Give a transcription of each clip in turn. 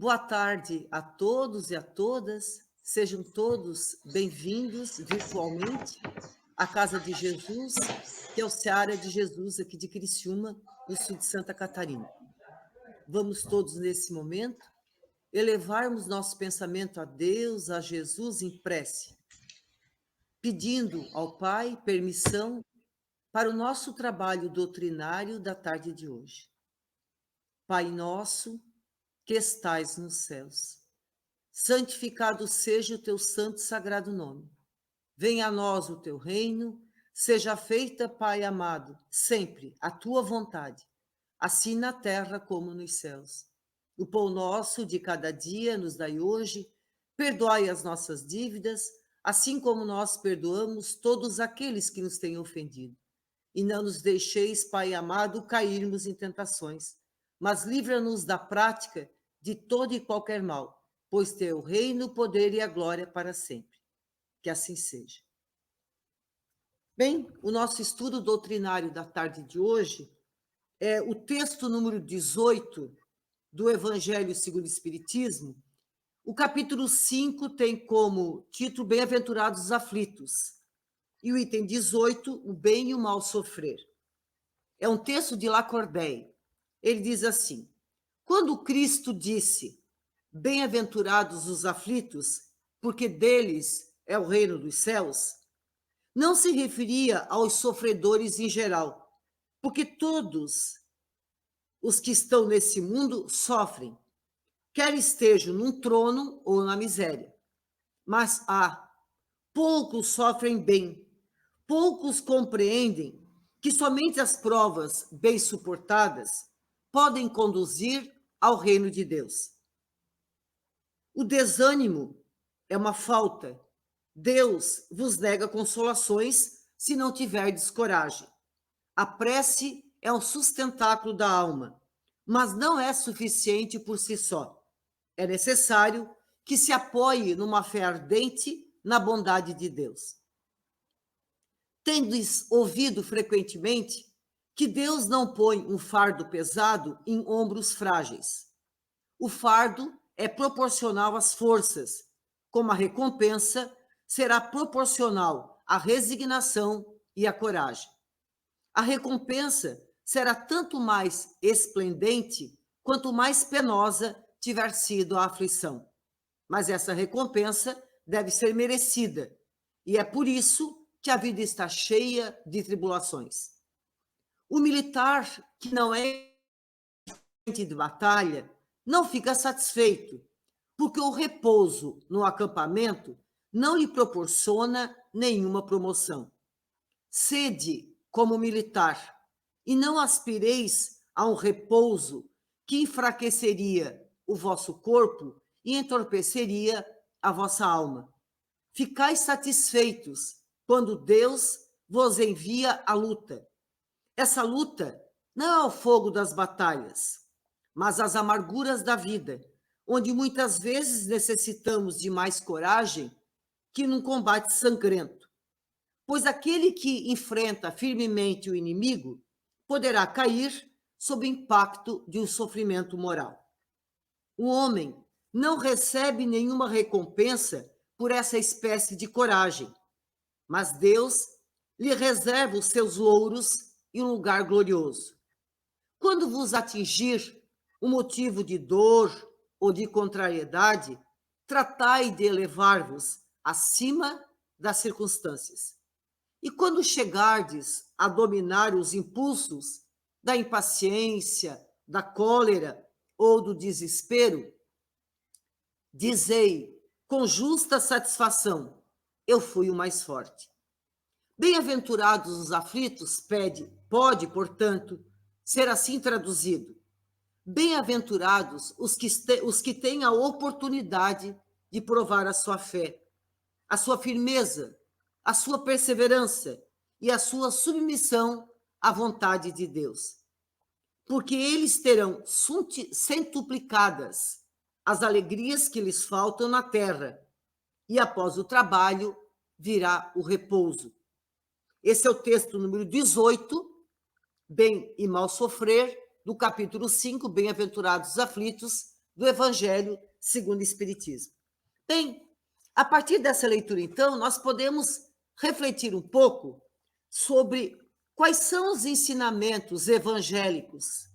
Boa tarde a todos e a todas. Sejam todos bem-vindos virtualmente à Casa de Jesus, que é o Seara de Jesus aqui de Criciúma, no sul de Santa Catarina. Vamos todos, nesse momento, elevarmos nosso pensamento a Deus, a Jesus em prece, pedindo ao Pai permissão para o nosso trabalho doutrinário da tarde de hoje. Pai nosso, que estais nos céus, santificado seja o teu santo e sagrado nome. Venha a nós o teu reino, seja feita, Pai amado, sempre a tua vontade, assim na terra como nos céus. O pão nosso de cada dia nos dai hoje, perdoai as nossas dívidas, assim como nós perdoamos todos aqueles que nos têm ofendido. E não nos deixeis, Pai amado, cairmos em tentações, mas livra-nos da prática de todo e qualquer mal, pois teu reino, o poder e a glória para sempre. Que assim seja. Bem, o nosso estudo doutrinário da tarde de hoje é o texto número 18 do Evangelho segundo o Espiritismo. O capítulo 5 tem como título Bem-aventurados os aflitos, e o item 18, o bem e o mal sofrer. É um texto de Lacordaire. Ele diz assim: quando Cristo disse, bem-aventurados os aflitos, porque deles é o reino dos céus, não se referia aos sofredores em geral, porque todos os que estão nesse mundo sofrem, quer estejam num trono ou na miséria. Mas poucos sofrem bem, poucos compreendem que somente as provas bem suportadas podem conduzir ao reino de Deus. O desânimo é uma falta. Deus vos nega consolações se não tiverdes coragem. A prece é um sustentáculo da alma, mas não é suficiente por si só. É necessário que se apoie numa fé ardente na bondade de Deus. Tendes ouvido frequentemente que Deus não põe um fardo pesado em ombros frágeis. O fardo é proporcional às forças, como a recompensa será proporcional à resignação e à coragem. A recompensa será tanto mais esplendente quanto mais penosa tiver sido a aflição. Mas essa recompensa deve ser merecida, e é por isso que a vida está cheia de tribulações. O militar que não é de batalha não fica satisfeito, porque o repouso no acampamento não lhe proporciona nenhuma promoção. Sede como militar, e não aspireis a um repouso que enfraqueceria o vosso corpo e entorpeceria a vossa alma. Ficais satisfeitos quando Deus vos envia a luta. Essa luta não é o fogo das batalhas, mas as amarguras da vida, onde muitas vezes necessitamos de mais coragem que num combate sangrento. Pois aquele que enfrenta firmemente o inimigo poderá cair sob o impacto de um sofrimento moral. O homem não recebe nenhuma recompensa por essa espécie de coragem, mas Deus lhe reserva os seus louros em um lugar glorioso. Quando vos atingir um motivo de dor ou de contrariedade, tratai de elevar-vos acima das circunstâncias. E quando chegardes a dominar os impulsos da impaciência, da cólera ou do desespero, dizei com justa satisfação: eu fui o mais forte. Bem-aventurados os aflitos, pode, portanto, ser assim traduzido. Bem-aventurados os que têm a oportunidade de provar a sua fé, a sua firmeza, a sua perseverança e a sua submissão à vontade de Deus. Porque eles terão centuplicadas as alegrias que lhes faltam na terra, e após o trabalho virá o repouso. Esse é o texto número 18, Bem e Mal Sofrer, do capítulo 5, Bem-aventurados os aflitos, do Evangelho segundo o Espiritismo. Bem, a partir dessa leitura, então, nós podemos refletir um pouco sobre quais são os ensinamentos evangélicos,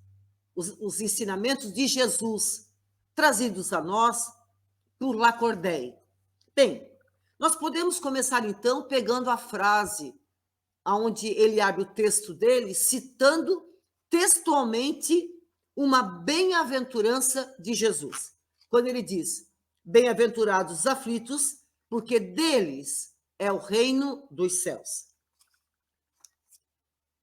os ensinamentos de Jesus, trazidos a nós por Lacordaire. Bem, nós podemos começar, então, pegando a frase onde ele abre o texto dele, citando textualmente uma bem-aventurança de Jesus. Quando ele diz, bem-aventurados os aflitos, porque deles é o reino dos céus.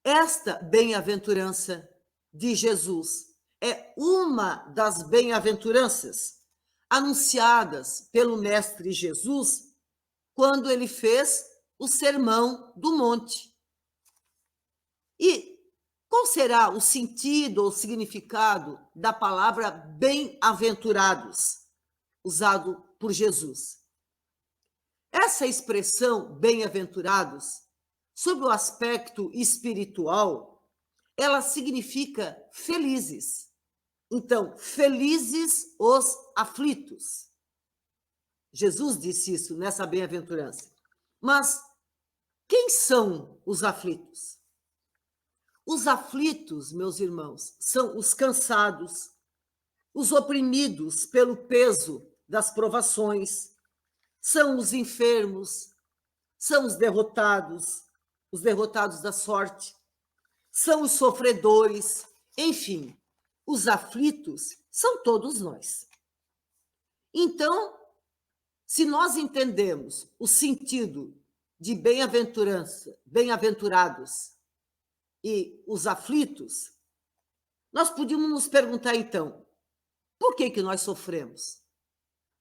Esta bem-aventurança de Jesus é uma das bem-aventuranças anunciadas pelo Mestre Jesus quando ele fez o Sermão do Monte. E qual será o sentido ou significado da palavra bem-aventurados, usado por Jesus? Essa expressão bem-aventurados, sob o aspecto espiritual, ela significa felizes. Então, felizes os aflitos. Jesus disse isso nessa bem-aventurança. Mas quem são os aflitos? Os aflitos, meus irmãos, são os cansados, os oprimidos pelo peso das provações, são os enfermos, são os derrotados da sorte, são os sofredores, enfim, os aflitos são todos nós. Então, se nós entendemos o sentido de bem-aventurança, bem-aventurados e os aflitos, nós podíamos nos perguntar, então, por que nós sofremos?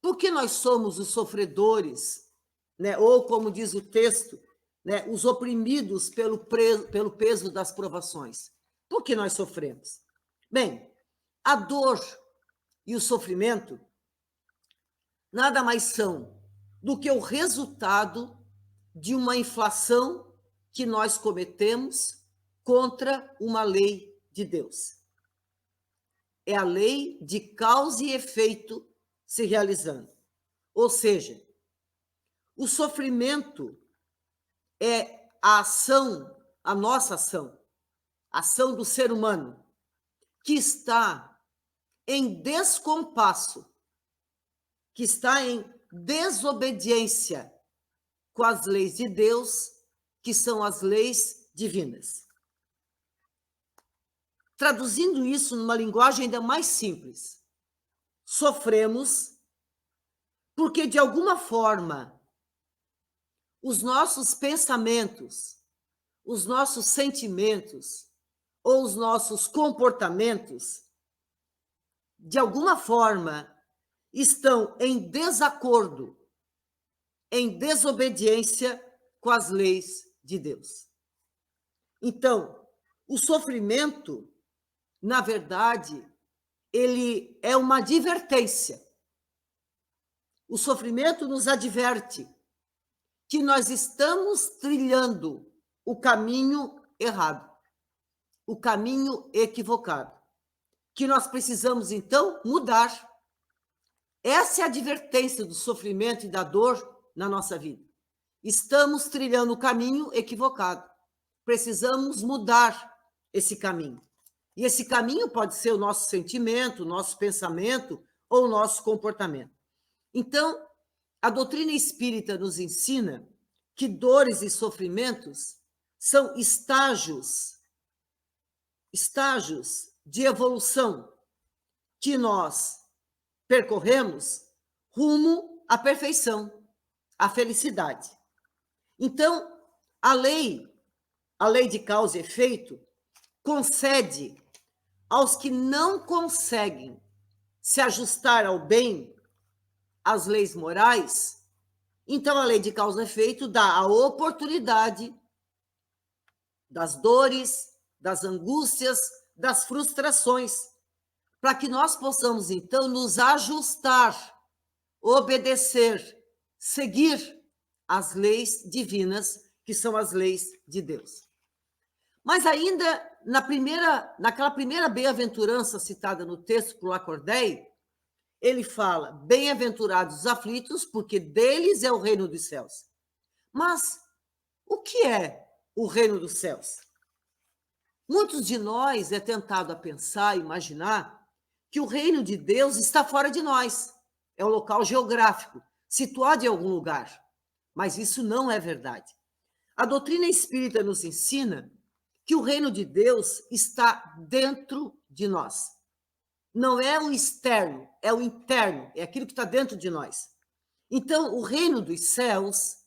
Por que nós somos os sofredores, né? Ou, como diz o texto, né, os oprimidos pelo peso das provações? Por que nós sofremos? Bem, a dor e o sofrimento nada mais são do que o resultado de uma inflação que nós cometemos contra uma lei de Deus. É a lei de causa e efeito se realizando. Ou seja, o sofrimento é a ação, a nossa ação, a ação do ser humano, que está em descompasso, que está em desobediência com as leis de Deus, que são as leis divinas. Traduzindo isso numa linguagem ainda mais simples, sofremos porque, de alguma forma, os nossos pensamentos, os nossos sentimentos ou os nossos comportamentos, de alguma forma, estão em desacordo, em desobediência com as leis de Deus. Então, o sofrimento, na verdade, ele é uma advertência. O sofrimento nos adverte que nós estamos trilhando o caminho errado, o caminho equivocado, que nós precisamos, então, mudar. Essa é a advertência do sofrimento e da dor na nossa vida. Estamos trilhando o caminho equivocado. Precisamos mudar esse caminho. E esse caminho pode ser o nosso sentimento, o nosso pensamento ou o nosso comportamento. Então, a doutrina espírita nos ensina que dores e sofrimentos são estágios de evolução que nós percorremos rumo à perfeição, à felicidade. Então, a lei de causa e efeito, concede aos que não conseguem se ajustar ao bem, às leis morais. Então, a lei de causa e efeito dá a oportunidade das dores, das angústias, das frustrações, para que nós possamos, então, nos ajustar, obedecer, seguir as leis divinas, que são as leis de Deus. Mas ainda naquela primeira bem-aventurança citada no texto por Lacordaire, ele fala: bem-aventurados os aflitos, porque deles é o reino dos céus. Mas o que é o reino dos céus? Muitos de nós é tentado a pensar, imaginar, que o reino de Deus está fora de nós. É um local geográfico, situado em algum lugar. Mas isso não é verdade. A doutrina espírita nos ensina que o reino de Deus está dentro de nós. Não é o externo, é o interno, é aquilo que está dentro de nós. Então, o reino dos céus,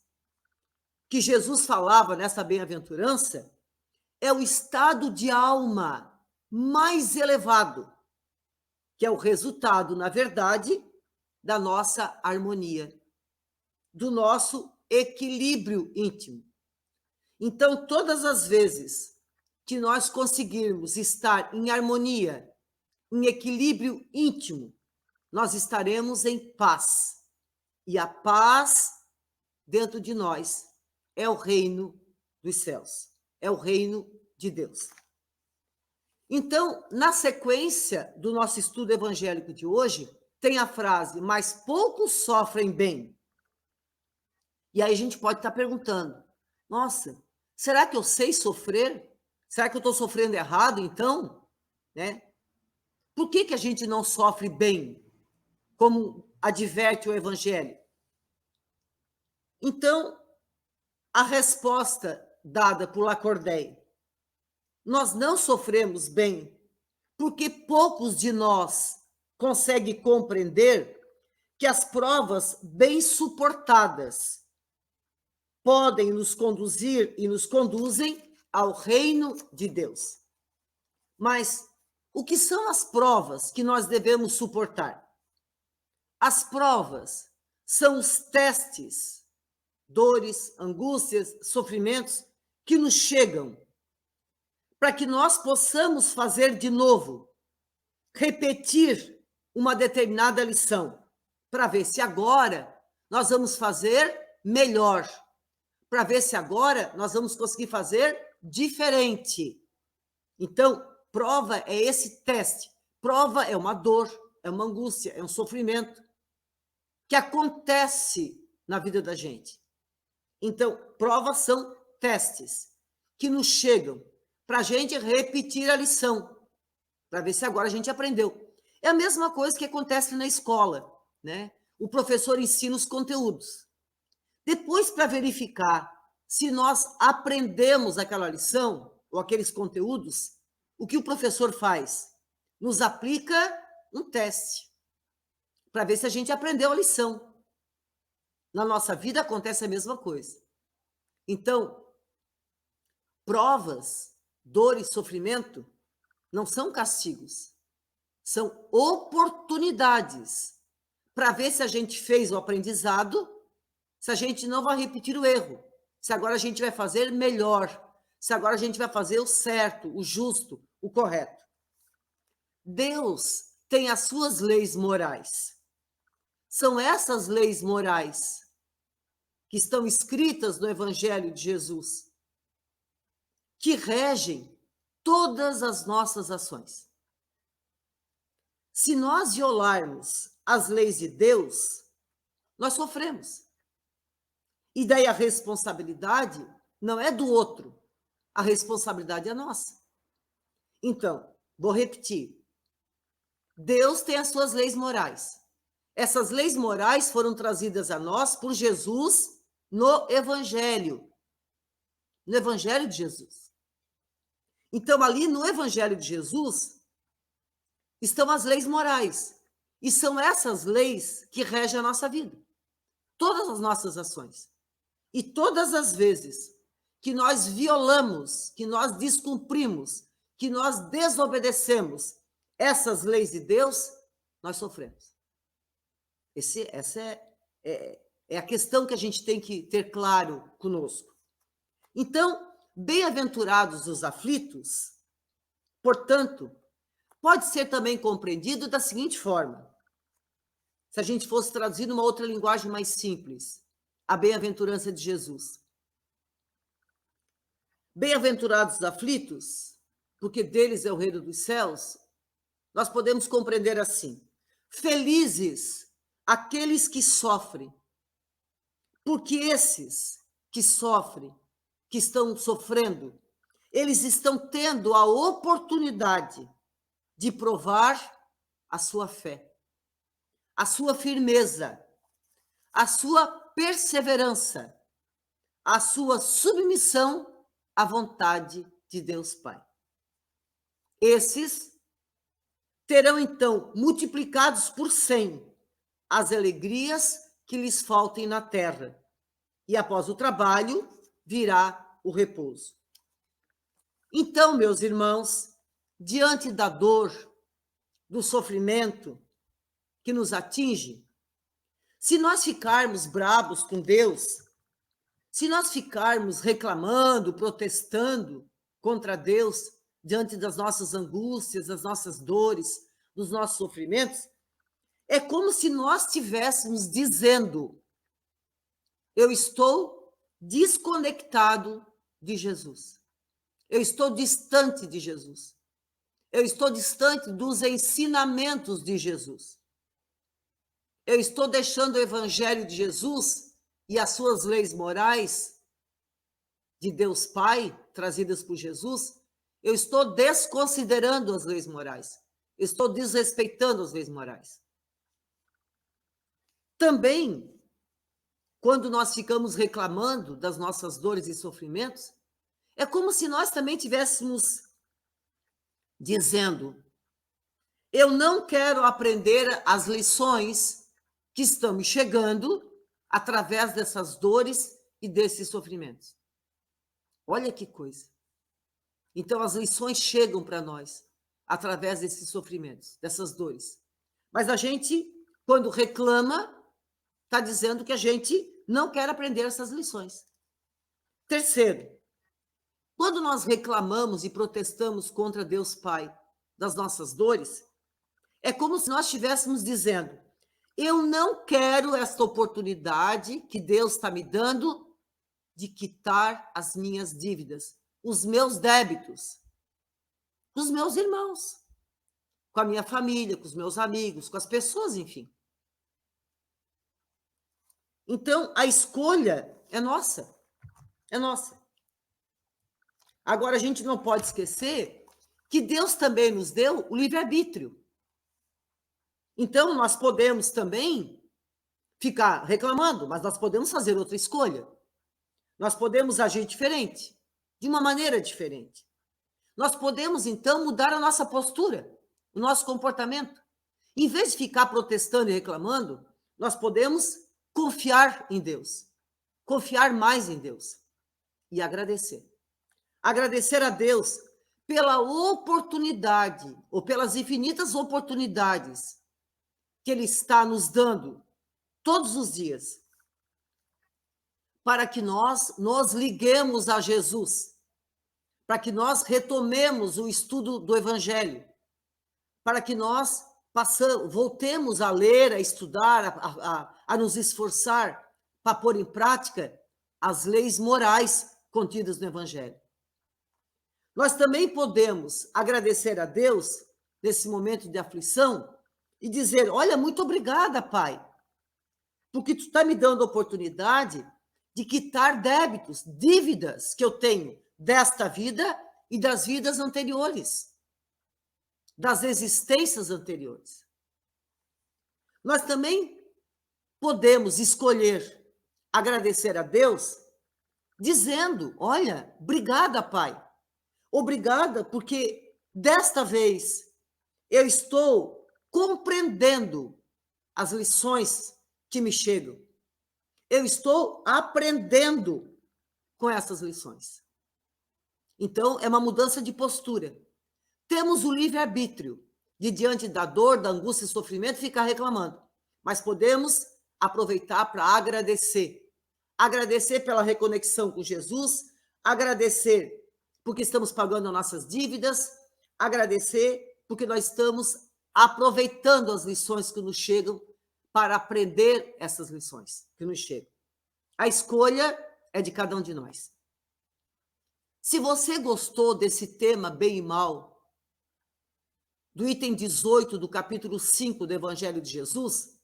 que Jesus falava nessa bem-aventurança, é o estado de alma mais elevado, que é o resultado, na verdade, da nossa harmonia, do nosso equilíbrio íntimo. Então, todas as vezes que nós conseguirmos estar em harmonia, em equilíbrio íntimo, nós estaremos em paz. E a paz dentro de nós é o reino dos céus, é o reino de Deus. Então, na sequência do nosso estudo evangélico de hoje, tem a frase: mas poucos sofrem bem. E aí a gente pode estar perguntando: nossa, será que eu sei sofrer? Será que eu estou sofrendo errado, então? Né? Por que a gente não sofre bem, como adverte o Evangelho? Então, a resposta dada por Lacordaire: nós não sofremos bem porque poucos de nós conseguem compreender que as provas bem suportadas podem nos conduzir e nos conduzem ao reino de Deus. Mas o que são as provas que nós devemos suportar? As provas são os testes, dores, angústias, sofrimentos que nos chegam para que nós possamos fazer de novo, repetir uma determinada lição, para ver se agora nós vamos fazer melhor, para ver se agora nós vamos conseguir fazer diferente. Então, prova é esse teste. Prova é uma dor, é uma angústia, é um sofrimento que acontece na vida da gente. Então, provas são testes que nos chegam para a gente repetir a lição, para ver se agora a gente aprendeu. É a mesma coisa que acontece na escola, né? O professor ensina os conteúdos. Depois, para verificar se nós aprendemos aquela lição ou aqueles conteúdos, o que o professor faz? Nos aplica um teste para ver se a gente aprendeu a lição. Na nossa vida acontece a mesma coisa. Então, provas, dor e sofrimento não são castigos, são oportunidades para ver se a gente fez o aprendizado, se a gente não vai repetir o erro, se agora a gente vai fazer melhor, se agora a gente vai fazer o certo, o justo, o correto. Deus tem as suas leis morais. São essas leis morais que estão escritas no Evangelho de Jesus, que regem todas as nossas ações. Se nós violarmos as leis de Deus, nós sofremos. E daí a responsabilidade não é do outro, a responsabilidade é nossa. Então, vou repetir. Deus tem as suas leis morais. Essas leis morais foram trazidas a nós por Jesus no Evangelho. No Evangelho de Jesus. Então, ali no Evangelho de Jesus, estão as leis morais. E são essas leis que regem a nossa vida. Todas as nossas ações. E todas as vezes que nós violamos, que nós descumprimos, que nós desobedecemos essas leis de Deus, nós sofremos. Essa é a questão que a gente tem que ter claro conosco. Então, bem-aventurados os aflitos, portanto, pode ser também compreendido da seguinte forma. Se a gente fosse traduzir numa outra linguagem mais simples, a bem-aventurança de Jesus. Bem-aventurados os aflitos, porque deles é o reino dos céus, nós podemos compreender assim. Felizes aqueles que sofrem, porque esses que sofrem, que estão sofrendo, eles estão tendo a oportunidade de provar a sua fé, a sua firmeza, a sua perseverança, a sua submissão à vontade de Deus Pai. Esses terão, então, multiplicados por 100 as alegrias que lhes faltem na terra, e após o trabalho virá o repouso. Então, meus irmãos, diante da dor, do sofrimento que nos atinge, se nós ficarmos bravos com Deus, se nós ficarmos reclamando, protestando contra Deus, diante das nossas angústias, das nossas dores, dos nossos sofrimentos, é como se nós estivéssemos dizendo: eu estou desconectado de Jesus. Eu estou distante de Jesus. Eu estou distante dos ensinamentos de Jesus. Eu estou deixando o evangelho de Jesus e as suas leis morais de Deus Pai, trazidas por Jesus, eu estou desconsiderando as leis morais. Estou desrespeitando as leis morais. Também, quando nós ficamos reclamando das nossas dores e sofrimentos, é como se nós também tivéssemos dizendo: eu não quero aprender as lições que estão me chegando através dessas dores e desses sofrimentos. Olha que coisa. Então, as lições chegam para nós através desses sofrimentos, dessas dores. Mas a gente, quando reclama, está dizendo que a gente não quer aprender essas lições. Terceiro, quando nós reclamamos e protestamos contra Deus Pai das nossas dores, é como se nós estivéssemos dizendo: eu não quero esta oportunidade que Deus está me dando de quitar as minhas dívidas, os meus débitos, dos meus irmãos, com a minha família, com os meus amigos, com as pessoas, enfim. Então, a escolha é nossa. É nossa. Agora, a gente não pode esquecer que Deus também nos deu o livre-arbítrio. Então, nós podemos também ficar reclamando, mas nós podemos fazer outra escolha. Nós podemos agir diferente, de uma maneira diferente. Nós podemos, então, mudar a nossa postura, o nosso comportamento. Em vez de ficar protestando e reclamando, nós podemos confiar em Deus, confiar mais em Deus e agradecer. Agradecer a Deus pela oportunidade, ou pelas infinitas oportunidades que Ele está nos dando todos os dias, para que nós nos liguemos a Jesus, para que nós retomemos o estudo do Evangelho, para que nós voltemos a ler, a estudar, a nos esforçar para pôr em prática as leis morais contidas no Evangelho. Nós também podemos agradecer a Deus nesse momento de aflição e dizer: olha, muito obrigada, Pai, porque tu está me dando a oportunidade de quitar débitos, dívidas que eu tenho desta vida e das vidas anteriores, das existências anteriores. Nós também podemos escolher agradecer a Deus dizendo: olha, obrigada, Pai. Obrigada, porque desta vez eu estou compreendendo as lições que me chegam. Eu estou aprendendo com essas lições. Então, é uma mudança de postura. Temos o livre-arbítrio de, diante da dor, da angústia e sofrimento, ficar reclamando. Mas podemos aproveitar para agradecer. Agradecer pela reconexão com Jesus, agradecer porque estamos pagando nossas dívidas, agradecer porque nós estamos aproveitando as lições que nos chegam para aprender essas lições que nos chegam. A escolha é de cada um de nós. Se você gostou desse tema bem e mal, do item 18 do capítulo 5 do Evangelho de Jesus,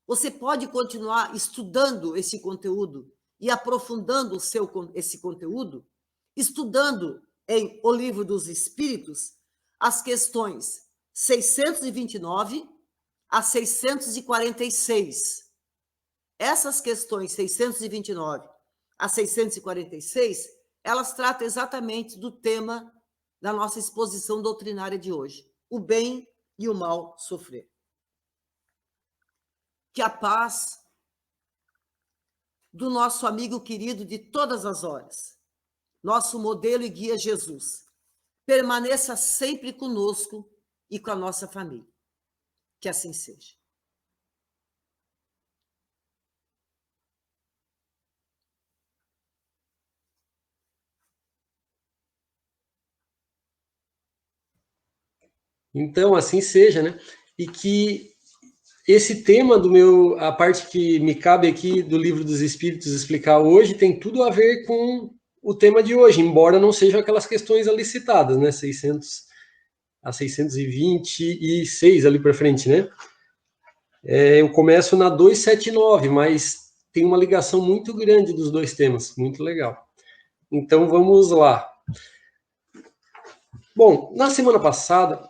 você pode continuar estudando esse conteúdo e aprofundando esse conteúdo, estudando em O Livro dos Espíritos as questões 629 a 646. Essas questões 629 a 646, elas tratam exatamente do tema da nossa exposição doutrinária de hoje, o bem e o mal sofrer. Que a paz do nosso amigo querido de todas as horas, nosso modelo e guia Jesus, permaneça sempre conosco e com a nossa família. Que assim seja. Então, assim seja, né? E que esse tema a parte que me cabe aqui do Livro dos Espíritos explicar hoje, tem tudo a ver com o tema de hoje, embora não sejam aquelas questões ali citadas, né? 600 a 626 ali para frente, né? Eu começo na 279, mas tem uma ligação muito grande dos dois temas, muito legal. Então, vamos lá. Bom, na semana passada,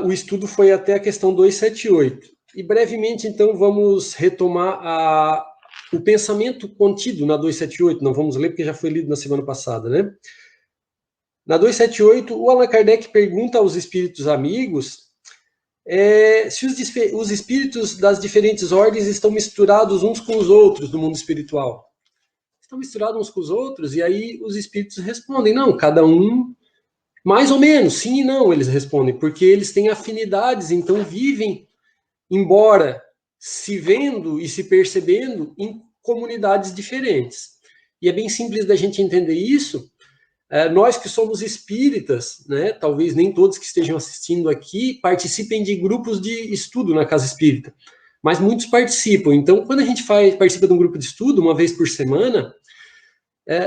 o estudo foi até a questão 278. E brevemente, então, vamos retomar o pensamento contido na 278. Não vamos ler porque já foi lido na semana passada, né? Na 278, o Allan Kardec pergunta aos espíritos amigos se os espíritos das diferentes ordens estão misturados uns com os outros no mundo espiritual. Estão misturados uns com os outros? E aí os espíritos respondem, não, cada um mais ou menos, sim e não, eles respondem, porque eles têm afinidades, então vivem, embora se vendo e se percebendo, em comunidades diferentes. E é bem simples da gente entender isso. Nós que somos espíritas, né, talvez nem todos que estejam assistindo aqui participem de grupos de estudo na Casa Espírita, mas muitos participam. Então, quando a gente participa de um grupo de estudo, uma vez por semana,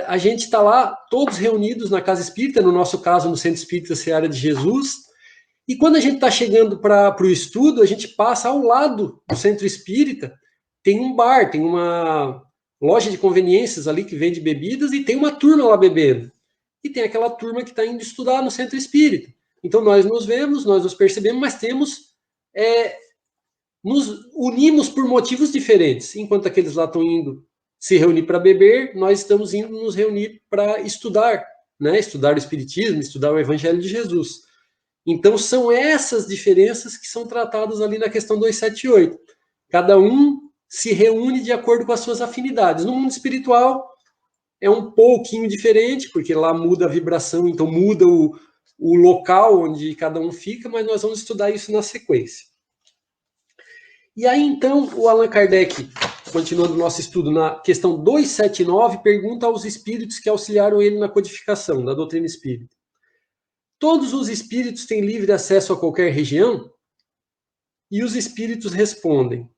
a gente está lá, todos reunidos na Casa Espírita, no nosso caso, no Centro Espírita Seara de Jesus, e quando a gente está chegando para o estudo, a gente passa ao lado do Centro Espírita, tem um bar, tem uma loja de conveniências ali que vende bebidas, e tem uma turma lá bebendo. E tem aquela turma que está indo estudar no Centro Espírita. Então, nós nos vemos, nós nos percebemos, mas nos unimos por motivos diferentes. Enquanto aqueles lá estão indo se reunir para beber, nós estamos indo nos reunir para estudar, né? Estudar o Espiritismo, estudar o Evangelho de Jesus. Então, são essas diferenças que são tratadas ali na questão 278. Cada um se reúne de acordo com as suas afinidades. No mundo espiritual, é um pouquinho diferente, porque lá muda a vibração, então muda o local onde cada um fica, mas nós vamos estudar isso na sequência. E aí, então, o Allan Kardec, continuando o nosso estudo, na questão 279, pergunta aos espíritos que auxiliaram ele na codificação da doutrina espírita. Todos os espíritos têm livre acesso a qualquer região? E os espíritos respondem,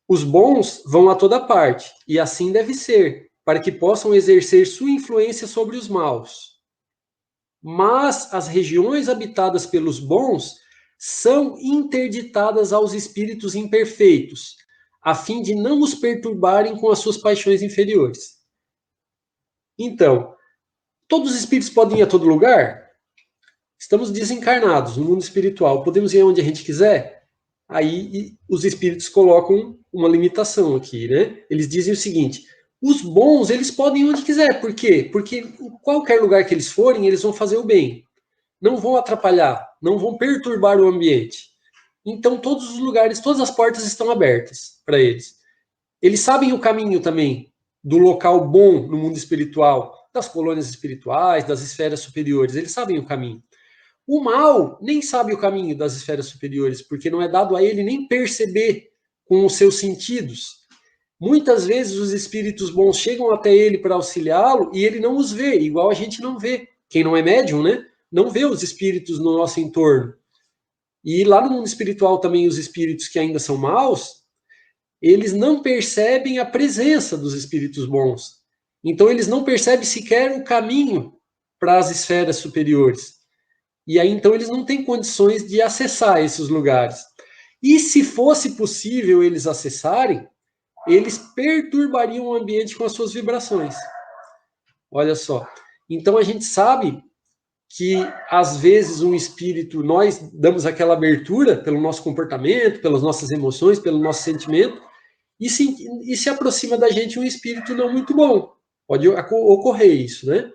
os bons vão a toda parte, e assim deve ser, para que possam exercer sua influência sobre os maus. Mas as regiões habitadas pelos bons são interditadas aos espíritos imperfeitos, a fim de não os perturbarem com as suas paixões inferiores. Então, todos os espíritos podem ir a todo lugar? Estamos desencarnados no mundo espiritual, podemos ir onde a gente quiser? Aí os espíritos colocam uma limitação aqui, né? Eles dizem o seguinte, os bons, eles podem ir onde quiser, por quê? Porque em qualquer lugar que eles forem, eles vão fazer o bem. Não vão atrapalhar, não vão perturbar o ambiente. Então, todos os lugares, todas as portas estão abertas para eles. Eles sabem o caminho também do local bom no mundo espiritual, das colônias espirituais, das esferas superiores, eles sabem o caminho. O mal nem sabe o caminho das esferas superiores, porque não é dado a ele nem perceber com os seus sentidos. Muitas vezes os espíritos bons chegam até ele para auxiliá-lo e ele não os vê, igual a gente não vê. Quem não é médium, né? Não vê os espíritos no nosso entorno. E lá no mundo espiritual também os espíritos que ainda são maus, eles não percebem a presença dos espíritos bons. Então eles não percebem sequer o caminho para as esferas superiores. E aí, então, eles não têm condições de acessar esses lugares. E se fosse possível eles acessarem, eles perturbariam o ambiente com as suas vibrações. Olha só. Então, a gente sabe que, às vezes, um espírito, nós damos aquela abertura pelo nosso comportamento, pelas nossas emoções, pelo nosso sentimento, e se aproxima da gente um espírito não muito bom. Pode ocorrer isso, né?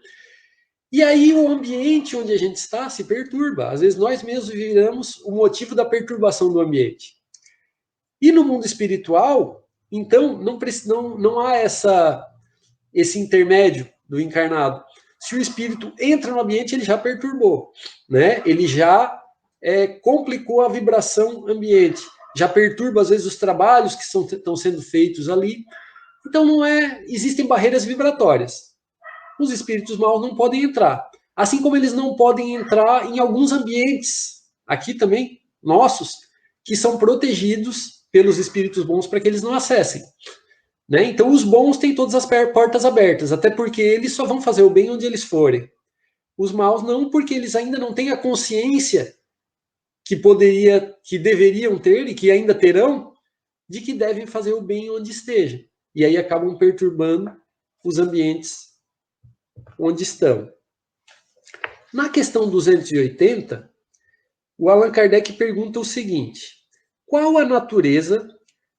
E aí o ambiente onde a gente está se perturba. Às vezes nós mesmos viramos o motivo da perturbação do ambiente. E no mundo espiritual, então, não há esse intermédio do encarnado. Se o espírito entra no ambiente, ele já perturbou, né? Ele já complicou a vibração ambiente, já perturba, às vezes, os trabalhos que estão sendo feitos ali. Então, existem barreiras vibratórias. Os espíritos maus não podem entrar. Assim como eles não podem entrar em alguns ambientes, aqui também, nossos, que são protegidos pelos espíritos bons para que eles não acessem. Né? Então, os bons têm todas as portas abertas, até porque eles só vão fazer o bem onde eles forem. Os maus não, porque eles ainda não têm a consciência que deveriam ter e que ainda terão, de que devem fazer o bem onde estejam. E aí acabam perturbando os ambientes onde estão. Na questão 280, o Allan Kardec pergunta o seguinte: qual a natureza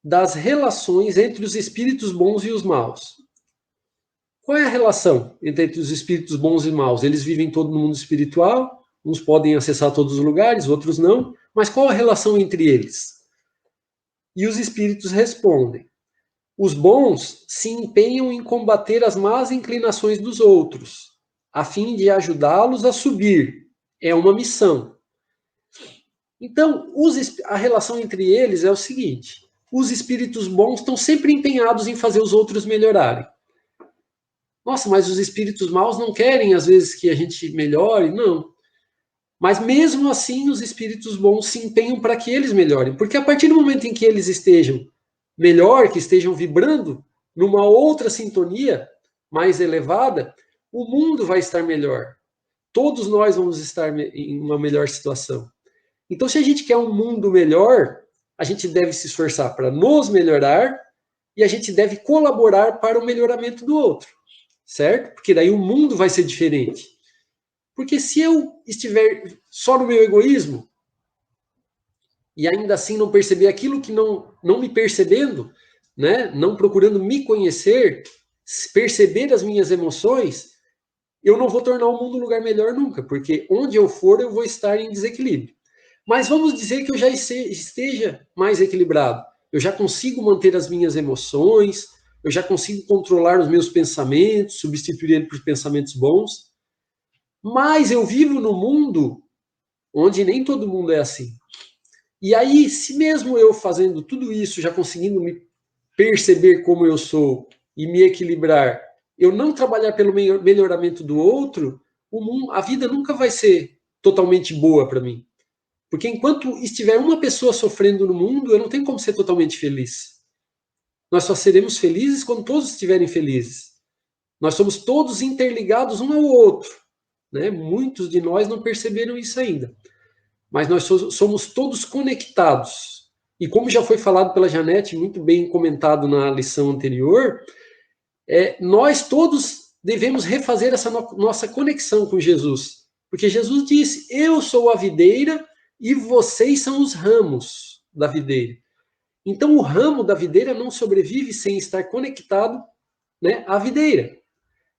das relações entre os espíritos bons e os maus? Qual é a relação entre os espíritos bons e maus? Eles vivem todo no mundo espiritual, uns podem acessar todos os lugares, outros não, mas qual a relação entre eles? E os espíritos respondem: os bons se empenham em combater as más inclinações dos outros, a fim de ajudá-los a subir. É uma missão. Então, a relação entre eles é o seguinte: os espíritos bons estão sempre empenhados em fazer os outros melhorarem. Nossa, mas os espíritos maus não querem, às vezes, que a gente melhore? Não. Mas, mesmo assim, os espíritos bons se empenham para que eles melhorem. Porque, a partir do momento em que eles estejam melhor, que estejam vibrando numa outra sintonia mais elevada, o mundo vai estar melhor. Todos nós vamos estar em uma melhor situação. Então, se a gente quer um mundo melhor, a gente deve se esforçar para nos melhorar e a gente deve colaborar para o melhoramento do outro, certo? Porque daí o mundo vai ser diferente. Porque se eu estiver só no meu egoísmo e ainda assim não perceber aquilo que não me percebendo, né, não procurando me conhecer, perceber as minhas emoções, eu não vou tornar o mundo um lugar melhor nunca, porque onde eu for eu vou estar em desequilíbrio. Mas vamos dizer que eu já esteja mais equilibrado. Eu já consigo manter as minhas emoções, eu já consigo controlar os meus pensamentos, substituir eles por pensamentos bons. Mas eu vivo num mundo onde nem todo mundo é assim. E aí, se mesmo eu fazendo tudo isso, já conseguindo me perceber como eu sou e me equilibrar, eu não trabalhar pelo melhoramento do outro, a vida nunca vai ser totalmente boa para mim. Porque enquanto estiver uma pessoa sofrendo no mundo, eu não tenho como ser totalmente feliz. Nós só seremos felizes quando todos estiverem felizes. Nós somos todos interligados um ao outro. Né? Muitos de nós não perceberam isso ainda. Mas nós somos todos conectados. E como já foi falado pela Janete, muito bem comentado na lição anterior, nós todos devemos refazer essa nossa conexão com Jesus. Porque Jesus disse: eu sou a videira e vocês são os ramos da videira. Então, o ramo da videira não sobrevive sem estar conectado, né, à videira.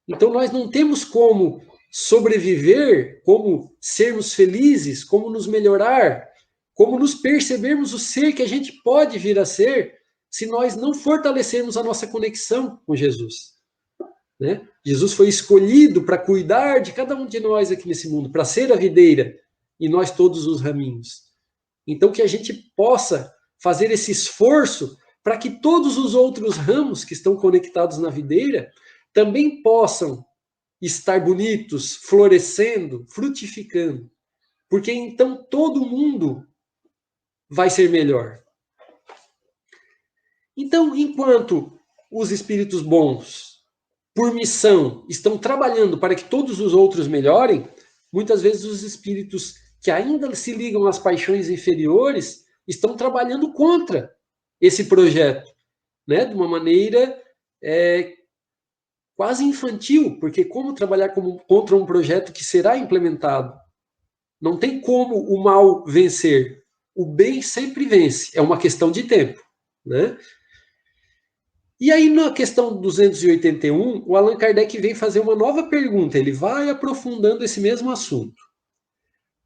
Então, nós não temos como sobreviver, como sermos felizes, como nos melhorar, como nos percebermos o ser que a gente pode vir a ser, se nós não fortalecermos a nossa conexão com Jesus. Né? Jesus foi escolhido para cuidar de cada um de nós aqui nesse mundo, para ser a videira, e nós todos os raminhos. Então, que a gente possa fazer esse esforço para que todos os outros ramos que estão conectados na videira também possam estar bonitos, florescendo, frutificando. Porque então todo mundo vai ser melhor. Então, enquanto os espíritos bons, por missão, estão trabalhando para que todos os outros melhorem, muitas vezes os espíritos que ainda se ligam às paixões inferiores, estão trabalhando contra esse projeto, né? De uma maneira quase infantil, porque como trabalhar contra um projeto que será implementado? Não tem como o mal vencer. O bem sempre vence, é uma questão de tempo, né? E aí, na questão 281, o Allan Kardec vem fazer uma nova pergunta, ele vai aprofundando esse mesmo assunto.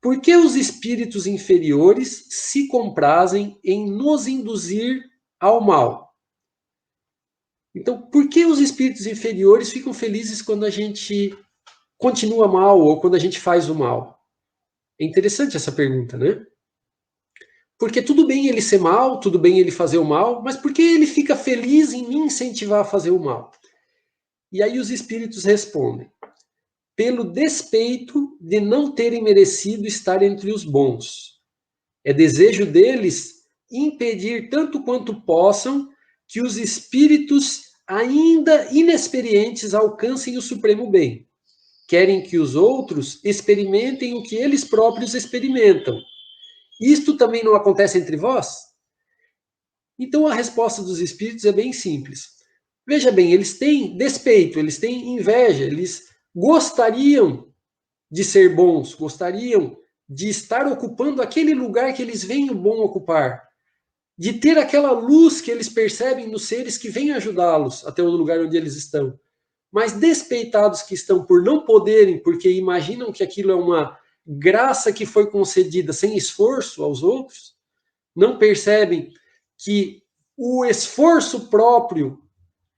Por que os espíritos inferiores se comprazem em nos induzir ao mal? Então, por que os espíritos inferiores ficam felizes quando a gente continua mal ou quando a gente faz o mal? É interessante essa pergunta, né? Porque tudo bem ele ser mal, tudo bem ele fazer o mal, mas por que ele fica feliz em me incentivar a fazer o mal? E aí os espíritos respondem: pelo despeito de não terem merecido estar entre os bons. É desejo deles impedir tanto quanto possam que os espíritos ainda inexperientes alcancem o supremo bem. Querem que os outros experimentem o que eles próprios experimentam. Isto também não acontece entre vós? Então a resposta dos espíritos é bem simples. Veja bem, eles têm despeito, eles têm inveja, eles gostariam de ser bons, gostariam de estar ocupando aquele lugar que eles veem o bom ocupar, de ter aquela luz que eles percebem nos seres que vêm ajudá-los até o lugar onde eles estão. Mas despeitados que estão por não poderem, porque imaginam que aquilo é uma graça que foi concedida sem esforço aos outros, não percebem que o esforço próprio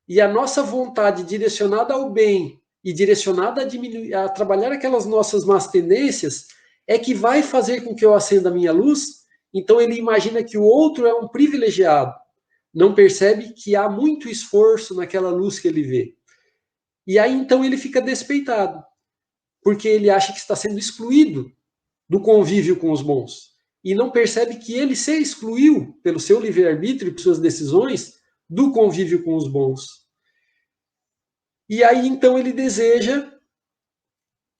e a nossa vontade direcionada ao bem e direcionada a diminuir, a trabalhar aquelas nossas más tendências, é que vai fazer com que eu acenda a minha luz. Então ele imagina que o outro é um privilegiado, não percebe que há muito esforço naquela luz que ele vê. E aí então ele fica despeitado, porque ele acha que está sendo excluído do convívio com os bons. E não percebe que ele se excluiu, pelo seu livre-arbítrio e por suas decisões, do convívio com os bons. E aí, então, ele deseja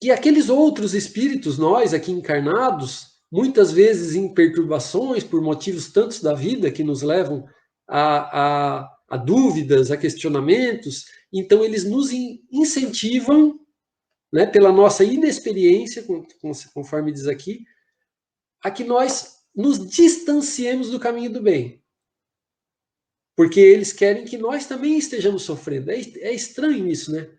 que aqueles outros espíritos, nós aqui encarnados, muitas vezes em perturbações, por motivos tantos da vida que nos levam a dúvidas, a questionamentos, então eles nos incentivam, né, pela nossa inexperiência, conforme diz aqui, a que nós nos distanciemos do caminho do bem. Porque eles querem que nós também estejamos sofrendo. É estranho isso, né?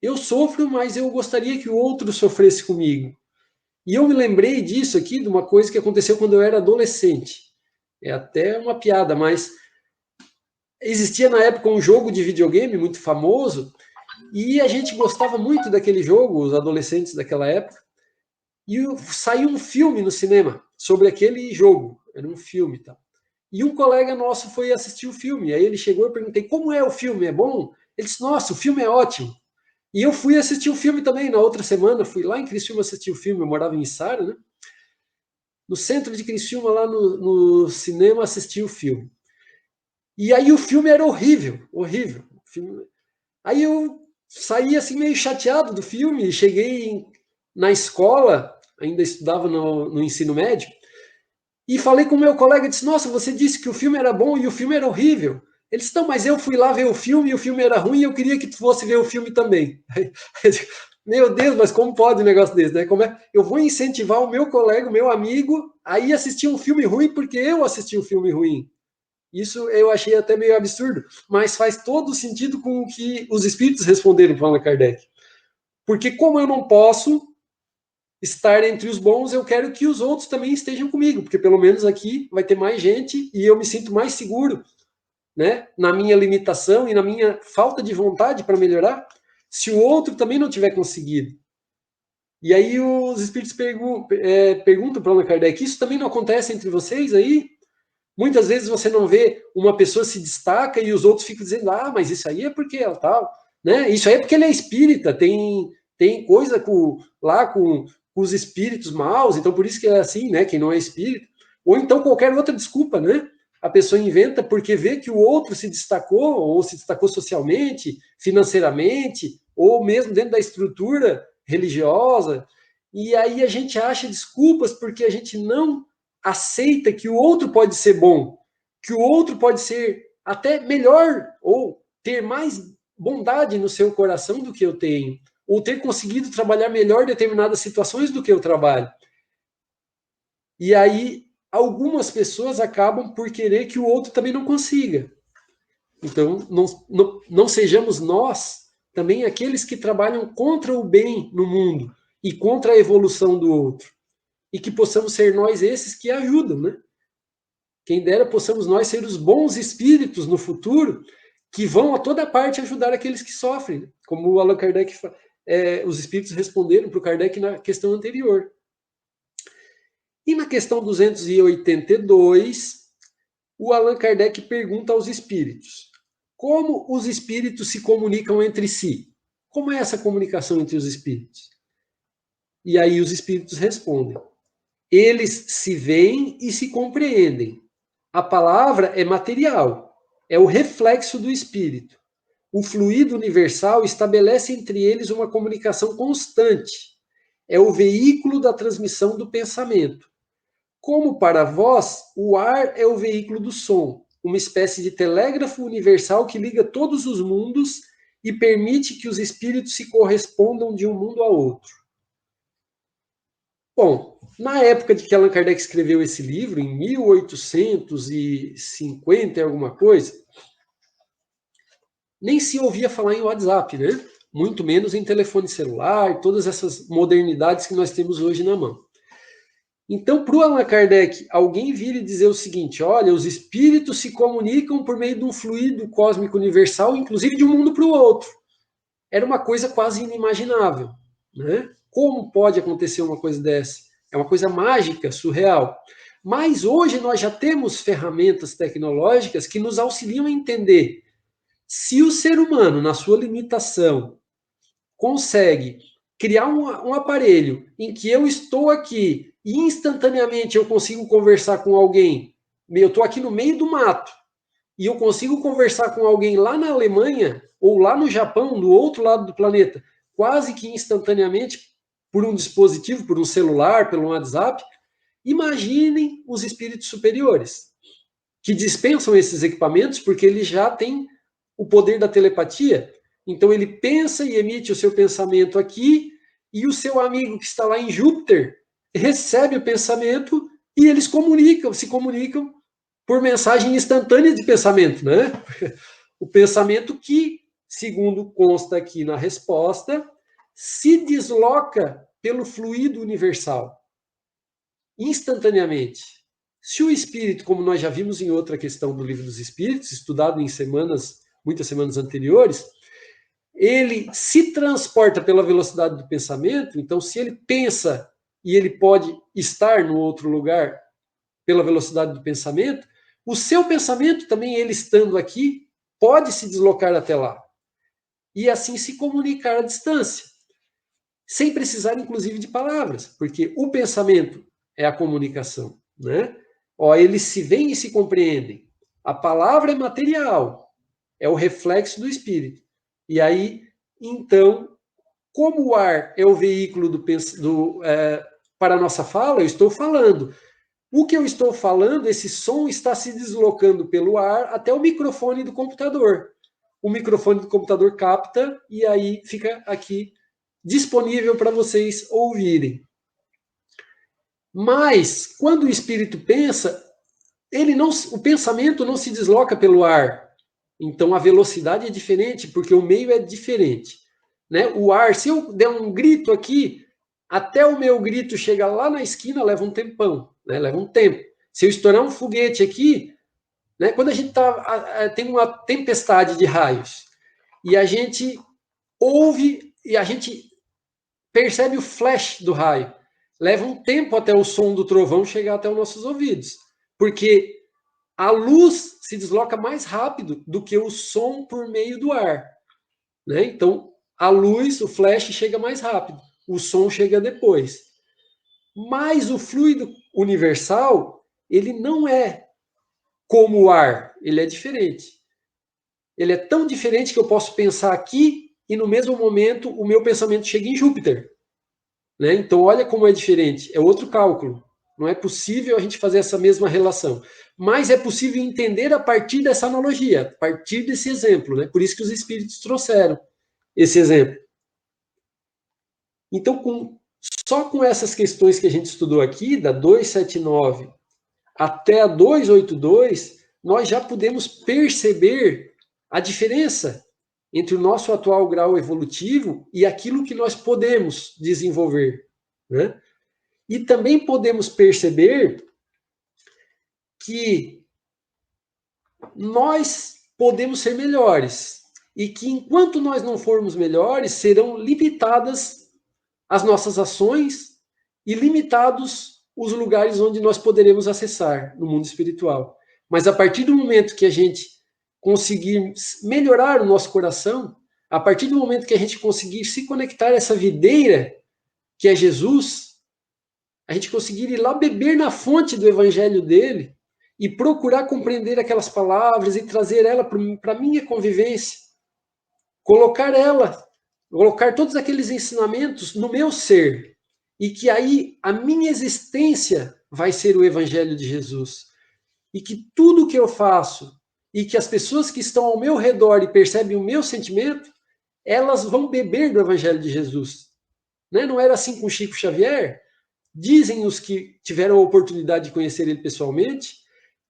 Eu sofro, mas eu gostaria que o outro sofresse comigo. E eu me lembrei disso aqui, de uma coisa que aconteceu quando eu era adolescente. É até uma piada, mas existia na época um jogo de videogame muito famoso, e a gente gostava muito daquele jogo, os adolescentes daquela época, e saiu um filme no cinema sobre aquele jogo. Era um filme, tá? E um colega nosso foi assistir o filme. Aí ele chegou e eu perguntei: como é o filme? É bom? Ele disse: nossa, o filme é ótimo. E eu fui assistir o filme também na outra semana. Fui lá em Criciúma assistir o filme. Eu morava em Içara, né? No centro de Criciúma, lá no cinema, assisti o filme. E aí o filme era horrível, horrível. Aí eu saí assim meio chateado do filme. Cheguei na escola, ainda estudava no ensino médio, e falei com o meu colega, disse: nossa, você disse que o filme era bom e o filme era horrível. Ele disse: não, mas eu fui lá ver o filme e o filme era ruim e eu queria que tu fosse ver o filme também. Meu Deus, mas como pode um negócio desse, né? Como é? Eu vou incentivar o meu colega, o meu amigo, a ir assistir um filme ruim porque eu assisti um filme ruim. Isso eu achei até meio absurdo, mas faz todo sentido com o que os espíritos responderam para Allan Kardec. Porque como eu não posso estar entre os bons, eu quero que os outros também estejam comigo, porque pelo menos aqui vai ter mais gente e eu me sinto mais seguro, né, na minha limitação e na minha falta de vontade para melhorar, se o outro também não tiver conseguido. E aí os espíritos perguntam para Allan Kardec: isso também não acontece entre vocês aí? Muitas vezes você não vê uma pessoa se destaca e os outros ficam dizendo: ah, mas isso aí é porque ela tal, né? Isso aí é porque ele é espírita, tem coisa com os espíritos maus, então por isso que é assim, né? Quem não é espírita. Ou então qualquer outra desculpa, né? A pessoa inventa porque vê que o outro se destacou, ou se destacou socialmente, financeiramente, ou mesmo dentro da estrutura religiosa. E aí a gente acha desculpas porque a gente não aceita que o outro pode ser bom, que o outro pode ser até melhor ou ter mais bondade no seu coração do que eu tenho, ou ter conseguido trabalhar melhor determinadas situações do que eu trabalho. E aí algumas pessoas acabam por querer que o outro também não consiga. Então, não sejamos nós também aqueles que trabalham contra o bem no mundo e contra a evolução do outro. E que possamos ser nós esses que ajudam, né? Quem dera possamos nós ser os bons espíritos no futuro que vão a toda parte ajudar aqueles que sofrem. Como o Allan Kardec, os espíritos responderam para o Kardec na questão anterior. E na questão 282, o Allan Kardec pergunta aos espíritos: como os espíritos se comunicam entre si? Como é essa comunicação entre os espíritos? E aí os espíritos respondem: eles se veem e se compreendem. A palavra é material, é o reflexo do espírito. O fluido universal estabelece entre eles uma comunicação constante. É o veículo da transmissão do pensamento. Como para vós, o ar é o veículo do som, uma espécie de telégrafo universal que liga todos os mundos e permite que os espíritos se correspondam de um mundo a outro. Bom, na época de que Allan Kardec escreveu esse livro, em 1850 e alguma coisa, nem se ouvia falar em WhatsApp, né? Muito menos em telefone celular, todas essas modernidades que nós temos hoje na mão. Então, para o Allan Kardec, alguém vir e dizer o seguinte: olha, os espíritos se comunicam por meio de um fluido cósmico universal, inclusive de um mundo para o outro. Era uma coisa quase inimaginável, né? Como pode acontecer uma coisa dessa? É uma coisa mágica, surreal. Mas hoje nós já temos ferramentas tecnológicas que nos auxiliam a entender se o ser humano, na sua limitação, consegue criar um aparelho em que eu estou aqui e instantaneamente eu consigo conversar com alguém. Eu estou aqui no meio do mato e eu consigo conversar com alguém lá na Alemanha ou lá no Japão, do outro lado do planeta, quase que instantaneamente por um dispositivo, por um celular, pelo WhatsApp. Imaginem os espíritos superiores, que dispensam esses equipamentos porque eles já têm o poder da telepatia. Então ele pensa e emite o seu pensamento aqui, e o seu amigo que está lá em Júpiter recebe o pensamento e eles se comunicam por mensagem instantânea de pensamento, né? O pensamento que, segundo consta aqui na resposta, se desloca pelo fluido universal, instantaneamente. Se o espírito, como nós já vimos em outra questão do Livro dos Espíritos, estudado em muitas semanas anteriores, ele se transporta pela velocidade do pensamento, então se ele pensa e ele pode estar no outro lugar pela velocidade do pensamento, o seu pensamento também, ele estando aqui, pode se deslocar até lá. E assim se comunicar à distância, sem precisar, inclusive, de palavras, porque o pensamento é a comunicação, né? Ó, eles se veem e se compreendem. A palavra é material, é o reflexo do espírito. E aí, então, como o ar é o veículo para a nossa fala, eu estou falando. O que eu estou falando, esse som está se deslocando pelo ar até o microfone do computador. O microfone do computador capta e aí fica aqui disponível para vocês ouvirem. Mas, quando o espírito pensa, o pensamento não se desloca pelo ar. Então, a velocidade é diferente, porque o meio é diferente. Né? O ar, se eu der um grito aqui, até o meu grito chegar lá na esquina, leva um tempão, né? Leva um tempo. Se eu estourar um foguete aqui, né? Quando a gente tem uma tempestade de raios, e a gente ouve, e a gente percebe o flash do raio, leva um tempo até o som do trovão chegar até os nossos ouvidos, porque a luz se desloca mais rápido do que o som por meio do ar, né? Então, a luz, o flash, chega mais rápido, o som chega depois. Mas o fluido universal, ele não é como o ar, ele é diferente. Ele é tão diferente que eu posso pensar aqui e no mesmo momento o meu pensamento chega em Júpiter. né? Então, olha como é diferente. É outro cálculo. Não é possível a gente fazer essa mesma relação. Mas é possível entender a partir dessa analogia, a partir desse exemplo, né? Por isso que os espíritos trouxeram esse exemplo. Então, só com essas questões que a gente estudou aqui, da 279 até a 282, nós já podemos perceber a diferença entre o nosso atual grau evolutivo e aquilo que nós podemos desenvolver, né? E também podemos perceber que nós podemos ser melhores e que enquanto nós não formos melhores, serão limitadas as nossas ações e limitados os lugares onde nós poderemos acessar no mundo espiritual. Mas a partir do momento que a gente conseguir melhorar o nosso coração, a partir do momento que a gente conseguir se conectar a essa videira que é Jesus, a gente conseguir ir lá beber na fonte do evangelho dele e procurar compreender aquelas palavras e trazer ela para a minha convivência, colocar todos aqueles ensinamentos no meu ser, e que aí a minha existência vai ser o evangelho de Jesus. E que tudo que eu faço e que as pessoas que estão ao meu redor e percebem o meu sentimento, elas vão beber do evangelho de Jesus. Né? Não era assim com Chico Xavier? Dizem os que tiveram a oportunidade de conhecer ele pessoalmente,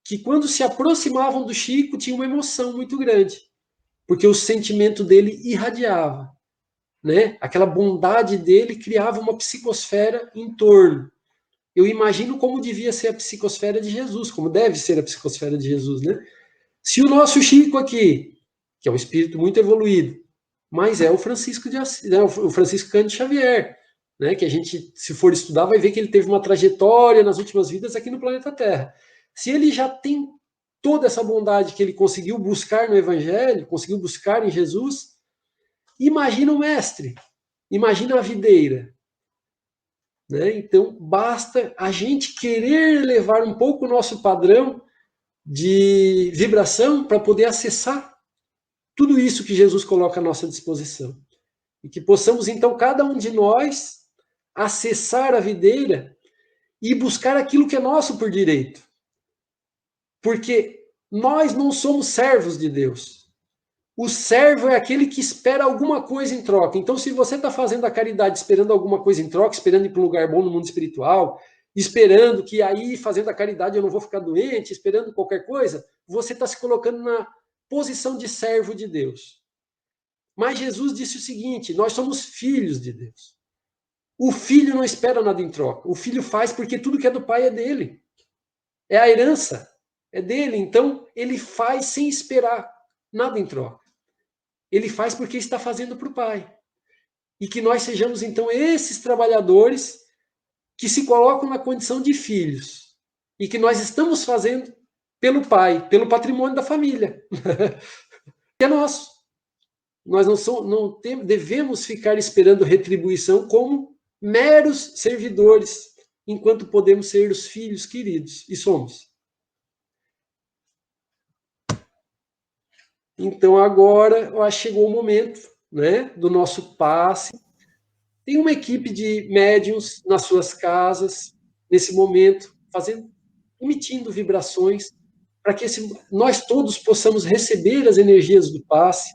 que quando se aproximavam do Chico, tinha uma emoção muito grande, porque o sentimento dele irradiava, né? Aquela bondade dele criava uma psicosfera em torno. Eu imagino como devia ser a psicosfera de Jesus, como deve ser a psicosfera de Jesus, né? Se o nosso Chico aqui, que é um espírito muito evoluído, mas é o Francisco de Assis, né? O Francisco Cândido Xavier, né? Que a gente, se for estudar, vai ver que ele teve uma trajetória nas últimas vidas aqui no planeta Terra. Se ele já tem toda essa bondade que ele conseguiu buscar no Evangelho, conseguiu buscar em Jesus, imagina o mestre, imagina a videira. Né? Então, basta a gente querer elevar um pouco o nosso padrão de vibração para poder acessar tudo isso que Jesus coloca à nossa disposição. E que possamos, então, cada um de nós, acessar a videira e buscar aquilo que é nosso por direito. Porque nós não somos servos de Deus. O servo é aquele que espera alguma coisa em troca. Então, se você está fazendo a caridade esperando alguma coisa em troca, esperando ir para um lugar bom no mundo espiritual, esperando que aí, fazendo a caridade, eu não vou ficar doente, esperando qualquer coisa, você está se colocando na posição de servo de Deus. Mas Jesus disse o seguinte: nós somos filhos de Deus. O filho não espera nada em troca. O filho faz porque tudo que é do pai é dele. É a herança, é dele. Então, ele faz sem esperar nada em troca. Ele faz porque está fazendo para o Pai. E que nós sejamos, então, esses trabalhadores que se colocam na condição de filhos. E que nós estamos fazendo pelo Pai, pelo patrimônio da família. Que é nosso. Nós devemos ficar esperando retribuição como meros servidores, enquanto podemos ser os filhos queridos. E somos. Então, agora, eu acho que chegou o momento, né, do nosso passe. Tem uma equipe de médiuns nas suas casas, nesse momento, emitindo vibrações, para que nós todos possamos receber as energias do passe.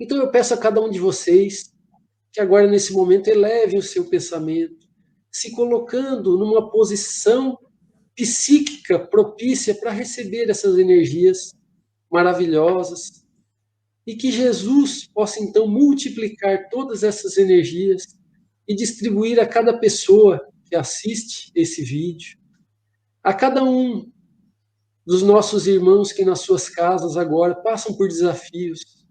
Então, eu peço a cada um de vocês que agora, nesse momento, elevem o seu pensamento, se colocando numa posição psíquica propícia para receber essas energias maravilhosas, e que Jesus possa, então, multiplicar todas essas energias e distribuir a cada pessoa que assiste esse vídeo, a cada um dos nossos irmãos que nas suas casas agora passam por desafios,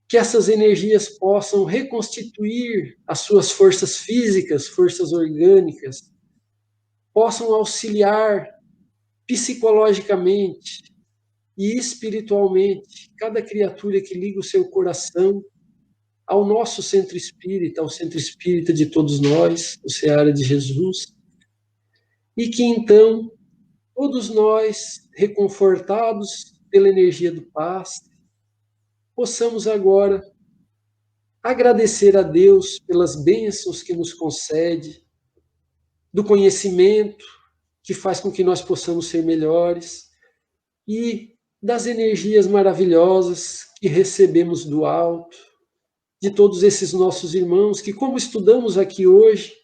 que essas energias possam reconstituir as suas forças físicas, forças orgânicas, possam auxiliar psicologicamente e espiritualmente cada criatura que liga o seu coração ao nosso centro espírita, ao centro espírita de todos nós, o Seara de Jesus, e que então todos nós, reconfortados pela energia do passe, possamos agora agradecer a Deus pelas bênçãos que nos concede, do conhecimento que faz com que nós possamos ser melhores e das energias maravilhosas que recebemos do alto, de todos esses nossos irmãos que, como estudamos aqui hoje,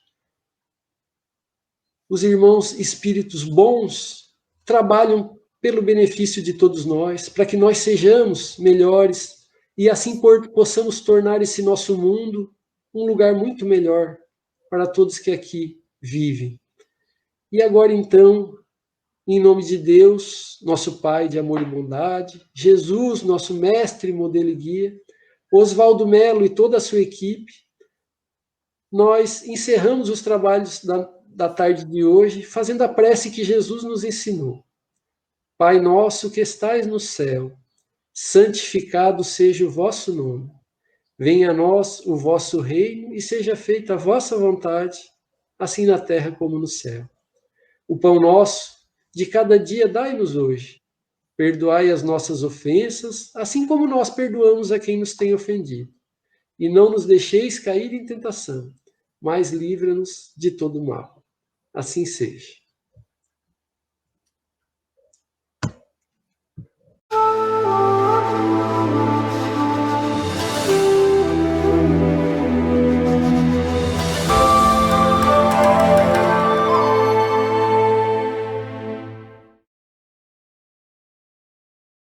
os irmãos espíritos bons trabalham pelo benefício de todos nós, para que nós sejamos melhores e assim possamos tornar esse nosso mundo um lugar muito melhor para todos que aqui vivem. E agora, então, em nome de Deus, nosso Pai de amor e bondade, Jesus, nosso mestre, modelo e guia, Oswaldo Melo e toda a sua equipe, nós encerramos os trabalhos da tarde de hoje fazendo a prece que Jesus nos ensinou. Pai nosso que estais no céu, santificado seja o vosso nome. Venha a nós o vosso reino e seja feita a vossa vontade, assim na terra como no céu. O pão nosso de cada dia dai-nos hoje. Perdoai as nossas ofensas, assim como nós perdoamos a quem nos tem ofendido. E não nos deixeis cair em tentação, mas livra-nos de todo mal. Assim seja.